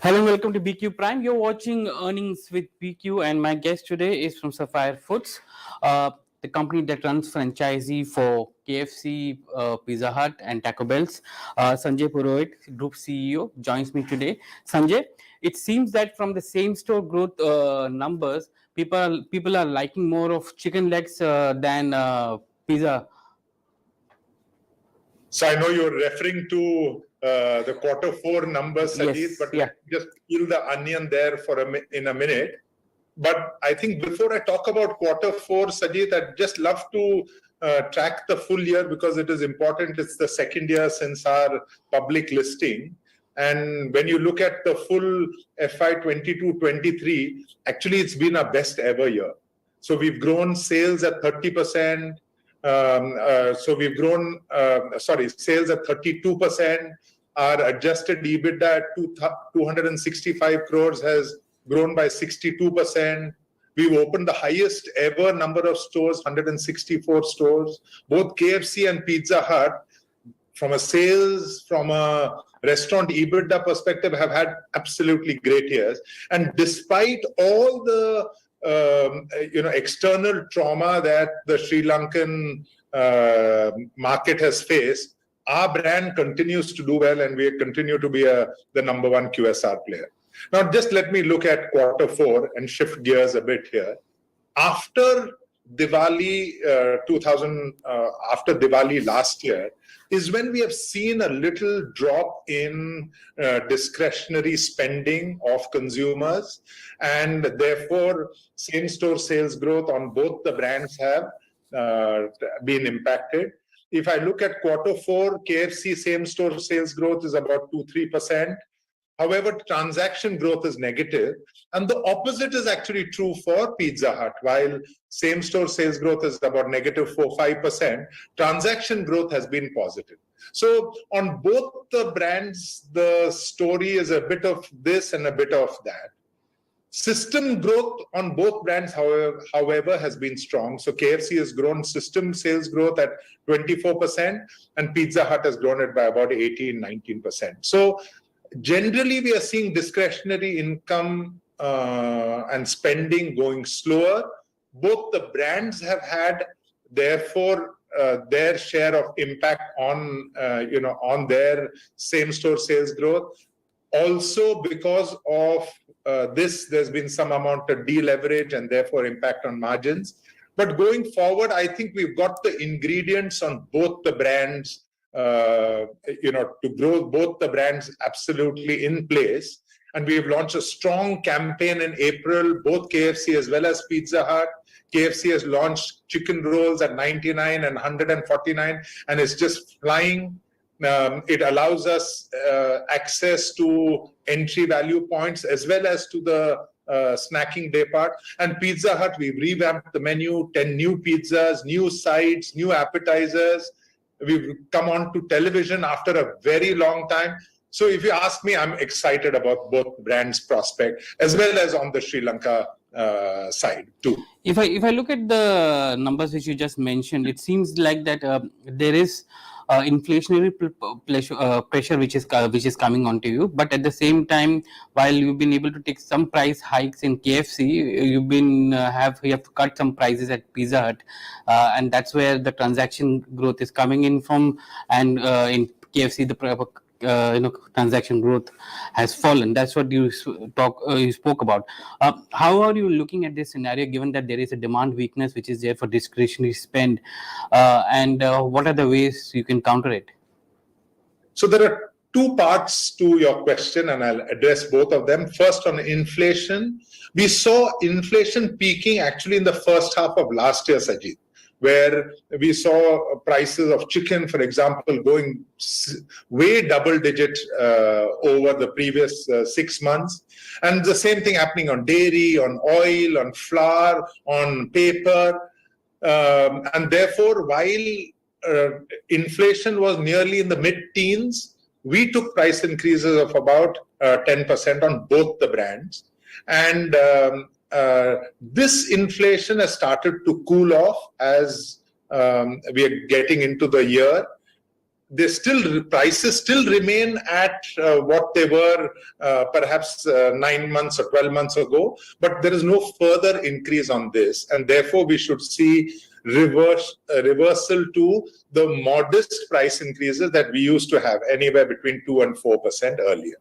Hello and welcome to BQ Prime. You're watching Earnings with BQ, and my guest today is from Sapphire Foods, the company that runs franchisee for KFC, Pizza Hut, and Taco Bell's. Sanjay Purohit, Group CEO, joins me today. Sanjay, it seems that from the same store growth numbers, people are liking more of chicken legs than pizza. So I know you're referring to the Q4 numbers, Sajid, Yes, but yeah. just peel the onion there for in a minute. But I think before I talk about Q4, Sajid, I'd just love to track the full year because it is important. It's the second year since our public listing. And when you look at the full FY22-23, actually it's been our best ever year. So we've grown sales at 30%. So we've grown, sales at 32%. Our adjusted EBITDA at 265 crores has grown by 62%. We've opened the highest ever number of stores, 164 stores. Both KFC and Pizza Hut, from a sales, from a restaurant EBITDA perspective, have had absolutely great years. And despite all the external trauma that the Sri Lankan market has faced, our brand continues to do well, and we continue to be the number one QSR player. Now, just let me look at Q4 and shift gears a bit here. After Diwali, after Diwali last year, is when we have seen a little drop in discretionary spending of consumers, and therefore same-store sales growth on both the brands have been impacted. If I look at Q4, KFC same-store sales growth is about 2-3%. However, transaction growth is negative, and the opposite is actually true for Pizza Hut. While same-store sales growth is about negative 4-5%, transaction growth has been positive. So on both the brands, the story is a bit of this and a bit of that. System growth on both brands, however, has been strong. So KFC has grown system sales growth at 24%, and Pizza Hut has grown it by about 18-19%. So generally, we are seeing discretionary income and spending going slower. Both the brands have had, therefore, their share of impact on their same-store sales growth. Also, because of this, there's been some amount of deleverage and therefore impact on margins. But going forward, I think we've got the ingredients on both the brands, to grow both the brands absolutely in place. And we've launched a strong campaign in April, both KFC as well as Pizza Hut. KFC has launched chicken rolls at 99 and 149, and it's just flying. It allows us access to entry value points as well as to the snacking day part. And Pizza Hut, we've revamped the menu, 10 new pizzas, new sides, new appetizers. We've come on to television after a very long time. So if you ask me, I'm excited about both brands' prospect as well as on the Sri Lanka side too. If I look at the numbers which you just mentioned, it seems like that there is inflationary pressure which is coming onto you, but at the same time, while you've been able to take some price hikes in KFC, you have to cut some prices at Pizza Hut, and that's where the transaction growth is coming in from. And in KFC, the transaction growth has fallen. That's what you spoke about. How are you looking at this scenario, given that there is a demand weakness which is there for discretionary spend, and what are the ways you can counter it? So there are two parts to your question, and I'll address both of them. First, on inflation, we saw inflation peaking actually in the first half of last year, Sajid, where we saw prices of chicken, for example, going way double-digit over the previous 6 months. And the same thing happening on dairy, on oil, on flour, on paper. And therefore, while inflation was nearly in the mid-teens, we took price increases of about 10% on both the brands. And this inflation has started to cool off as we are getting into the year. prices still remain at what they were perhaps 9 months or 12 months ago, but there is no further increase on this, and therefore we should see reversal to the modest price increases that we used to have, anywhere between 2 and 4% earlier.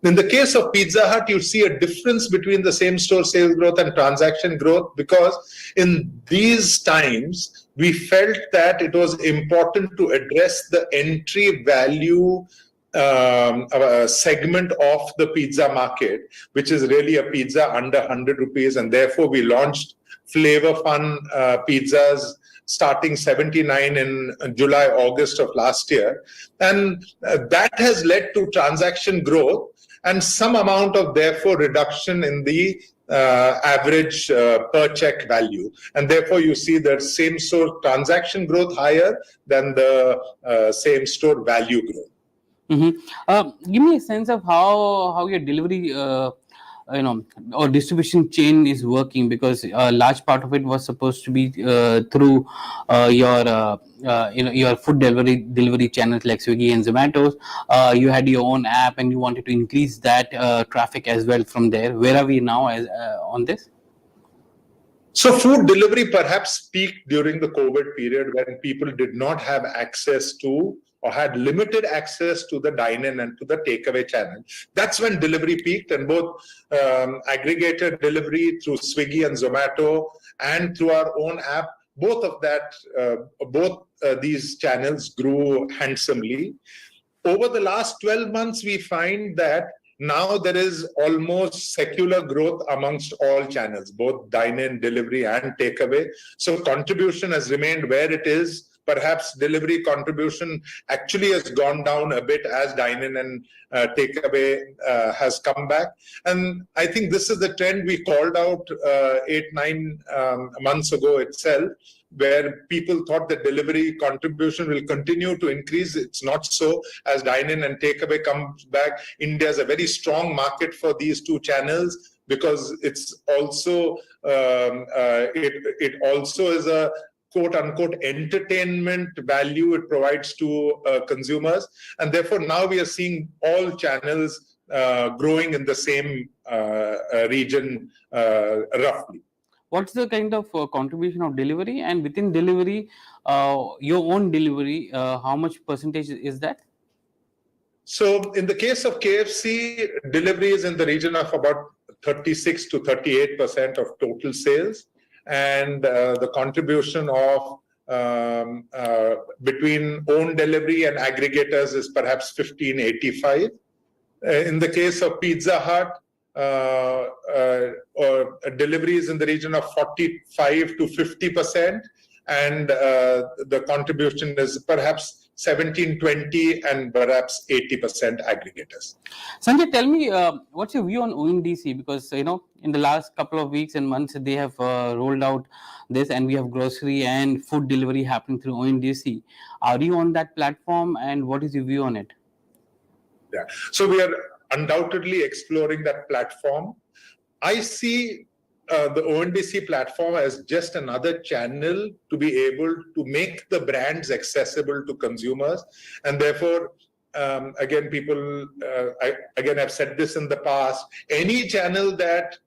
In the case of Pizza Hut, you see a difference between the same-store sales growth and transaction growth, because in these times, we felt that it was important to address the entry value segment of the pizza market, which is really a pizza under 100 rupees. And therefore, we launched Flavor Fun pizzas starting 79 in July, August of last year. And that has led to transaction growth and some amount of, therefore, reduction in the average per check value. And therefore, you see the same-store transaction growth higher than the same-store value growth. Give me a sense of how your delivery or distribution chain is working, because a large part of it was supposed to be through your food delivery channels like Swiggy and Zomato. You had your own app and you wanted to increase that traffic as well from there. Where are we now on this? So food delivery perhaps peaked during the COVID period, when people did not have access to, or had limited access to, the dine-in and to the takeaway channel. That's when delivery peaked, and both aggregated delivery through Swiggy and Zomato and through our own app, both these channels grew handsomely. Over the last 12 months, we find that now there is almost secular growth amongst all channels, both dine-in, delivery, and takeaway. So contribution has remained where it is. Perhaps delivery contribution actually has gone down a bit as dine-in and takeaway has come back. And I think this is the trend we called out 8-9 months ago itself, where people thought that delivery contribution will continue to increase. It's not so. As dine-in and takeaway comes back, India is a very strong market for these two channels, because it's also it also is a quote-unquote entertainment value it provides to consumers. And therefore, now we are seeing all channels growing in the same region roughly. What's the kind of contribution of delivery? And within delivery, your own delivery, how much percentage is that? So in the case of KFC, delivery is in the region of about 36 to 38% of total sales. And the contribution of between own delivery and aggregators is perhaps 15-85. In the case of Pizza Hut, or deliveries in the region of 45 to 50%, and the contribution is perhaps 17-20 and perhaps 80% aggregators. Sanjay, tell me, what's your view on OnDC? Because in the last couple of weeks and months, they have rolled out this, and we have grocery and food delivery happening through OnDC. Are you on that platform, and what is your view on it? Yeah, so we are undoubtedly exploring that platform. I see the OnDC platform as just another channel to be able to make the brands accessible to consumers. And therefore, again, I've said this in the past, any channel that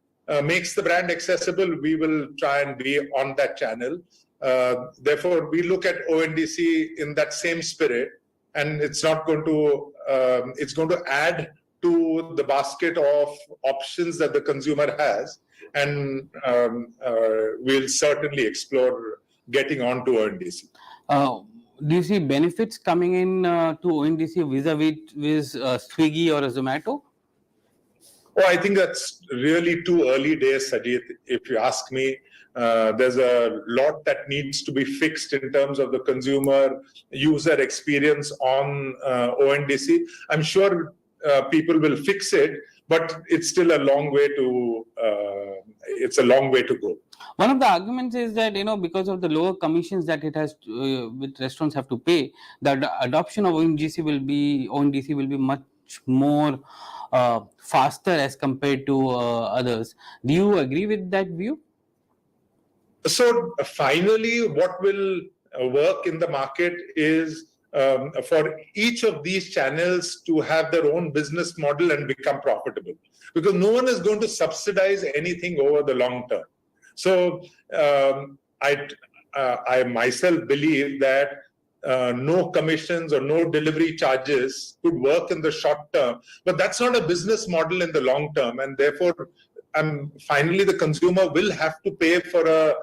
makes the brand accessible, we will try and be on that channel. Therefore, we look at OnDC in that same spirit, and it's going to add to the basket of options that the consumer has. And we'll certainly explore getting onto OnDC. Do you see benefits coming in to OnDC vis-a-vis Swiggy or Zomato? Oh, I think that's really too early days, Sajid. If you ask me, there's a lot that needs to be fixed in terms of the consumer user experience on OnDC. I'm sure people will fix it, but it's still a long way to go. One of the arguments is that because of the lower commissions that it has with restaurants have to pay, the adoption of OnDC will be much more faster as compared to others. Do you agree with that view? So finally, what will work in the market is for each of these channels to have their own business model and become profitable, because no one is going to subsidize anything over the long term. So I myself believe that no commissions or no delivery charges could work in the short term, but that's not a business model in the long term, and therefore finally the consumer will have to pay for the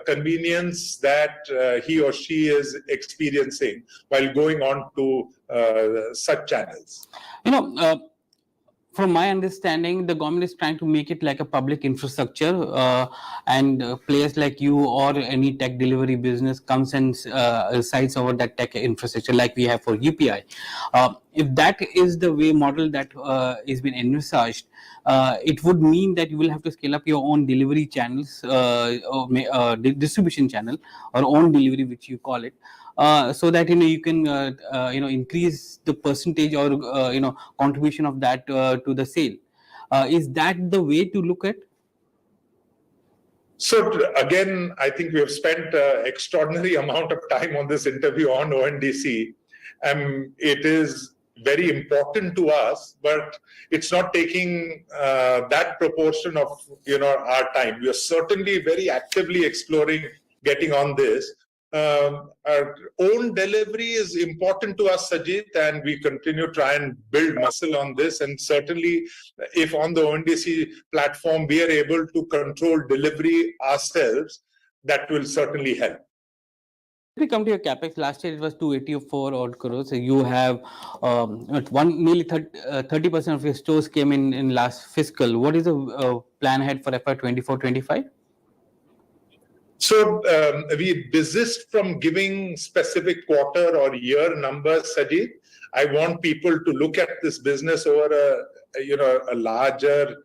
convenience that he or she is experiencing while going on to such channels. From my understanding, the government is trying to make it like a public infrastructure, and players like you or any tech delivery business comes and sites over that tech infrastructure like we have for UPI. If that is the way model that is been envisaged, it would mean that you will have to scale up your own delivery channels, or distribution channel, or own delivery, which you call it. So that you can increase the percentage or contribution of that to the sale. Is that the way to look at? So again, I think we have spent extraordinary amount of time on this interview on ONDC. It is very important to us, but it's not taking that proportion of our time. We are certainly very actively exploring getting on this. Our own delivery is important to us, Sajid, and we continue to try and build muscle on this. And certainly, if on the ONDC platform we are able to control delivery ourselves, that will certainly help. Let me come to your capex. Last year it was 284 odd crores. So you have nearly 30% of your stores came in last fiscal. What is the plan ahead for FY24-25? So we desist from giving specific quarter or year numbers, Sajid. I want people to look at this business over a larger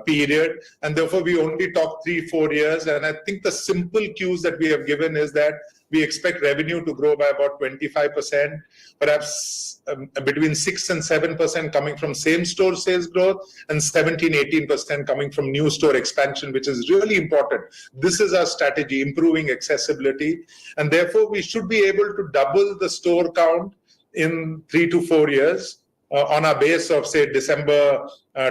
period, and therefore we only talk 3-4 years. And I think the simple cues that we have given is that we expect revenue to grow by about 25%, perhaps between 6 and 7% coming from same-store sales growth, and 17-18% coming from new store expansion, which is really important. This is our strategy, improving accessibility, and therefore we should be able to double the store count in 3 to 4 years on a base of, say, December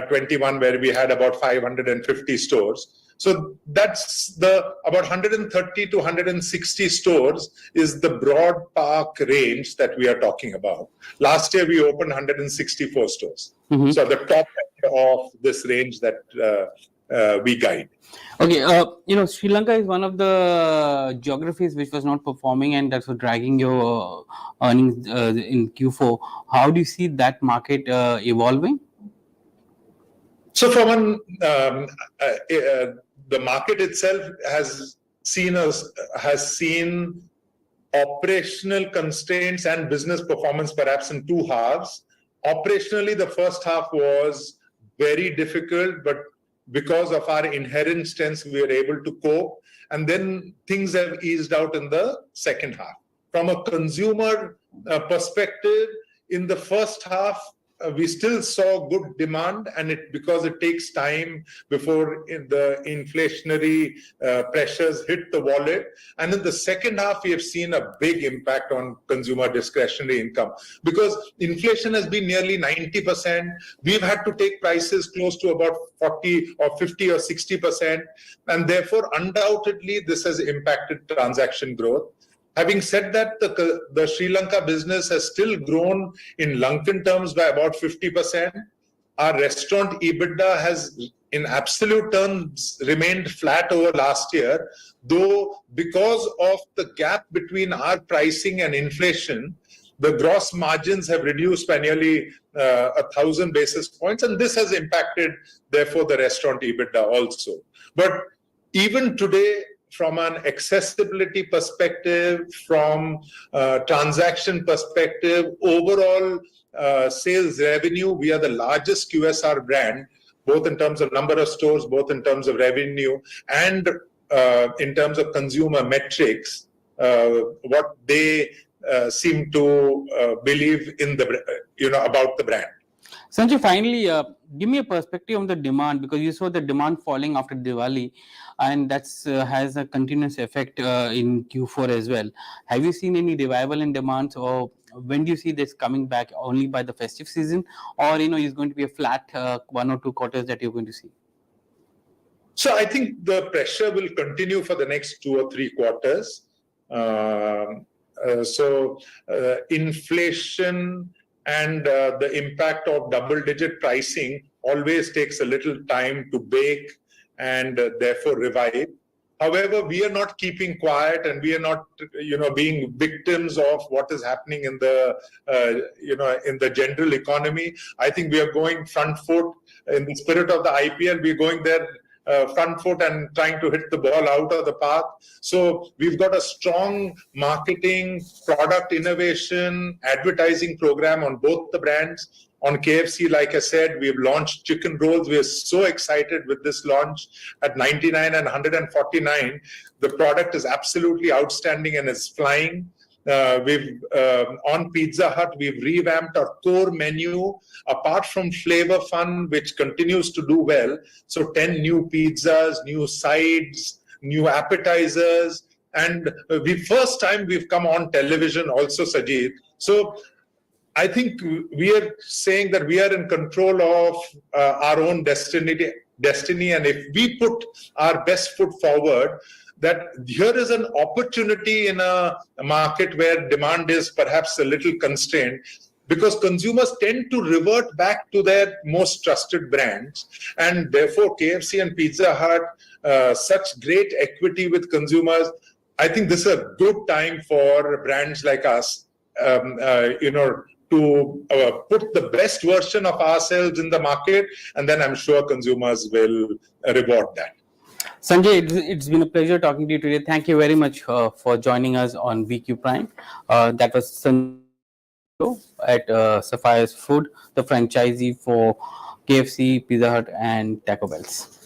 21, where we had about 550 stores. So that's about 130 to 160 stores is the broad park range that we are talking about. Last year, we opened 164 stores. Mm-hmm. So the top end of this range that we guide. Okay, Sri Lanka is one of the geographies which was not performing, and that's dragging your earnings in Q4. How do you see that market evolving? So, from the market itself has seen operational constraints and business performance perhaps in two halves. Operationally, the first half was very difficult, but because of our inherent strengths, we were able to cope. And then things have eased out in the second half. From a consumer perspective, in the first half, we still saw good demand, and because it takes time before the inflationary pressures hit the wallet. And in the second half, we have seen a big impact on consumer discretionary income, because inflation has been nearly 90%. We've had to take prices close to about 40 or 50 or 60%, and therefore undoubtedly this has impacted transaction growth. Having said that, the Sri Lanka business has still grown in Lankan terms by about 50%. Our restaurant EBITDA has, in absolute terms, remained flat over last year, though because of the gap between our pricing and inflation, the gross margins have reduced by nearly 1,000 basis points, and this has impacted, therefore, the restaurant EBITDA also. But even today, from an accessibility perspective, from transaction perspective, overall sales revenue, we are the largest QSR brand, both in terms of number of stores, both in terms of revenue, and in terms of consumer metrics, what they seem to believe in about the brand. Sanjay, finally, give me a perspective on the demand, because you saw the demand falling after Diwali, and that's has a continuous effect in Q4 as well. Have you seen any revival in demands, or when do you see this coming back? Only by the festive season, or is going to be a flat 1 or 2 quarters that you're going to see? So I think the pressure will continue for the next 2 or 3 quarters. Inflation and the impact of double-digit pricing always takes a little time to bake and therefore revive. However, we are not keeping quiet, and we are not, being victims of what is happening in the, in the general economy. I think we are going front foot in the spirit of the IPL. We're going there front foot and trying to hit the ball out of the park. So we've got a strong marketing, product innovation, advertising program on both the brands. On KFC, like I said, we've launched chicken rolls. We are so excited with this launch at 99 and 149. The product is absolutely outstanding and is flying. On Pizza Hut, we've revamped our core menu, apart from Flavor Fun, which continues to do well. So 10 new pizzas, new sides, new appetizers, and first time we've come on television also, Sajid. So I think we are saying that we are in control of our own destiny, and if we put our best foot forward, that here is an opportunity in a market where demand is perhaps a little constrained, because consumers tend to revert back to their most trusted brands, and therefore KFC and Pizza Hut, such great equity with consumers. I think this is a good time for brands like us, to put the best version of ourselves in the market, and then I'm sure consumers will reward that. Sanjay, it's been a pleasure talking to you today. Thank you very much for joining us on VQ Prime. That was Sanjay at Sapphire's Food, the franchisee for KFC, Pizza Hut, and Taco Bell's.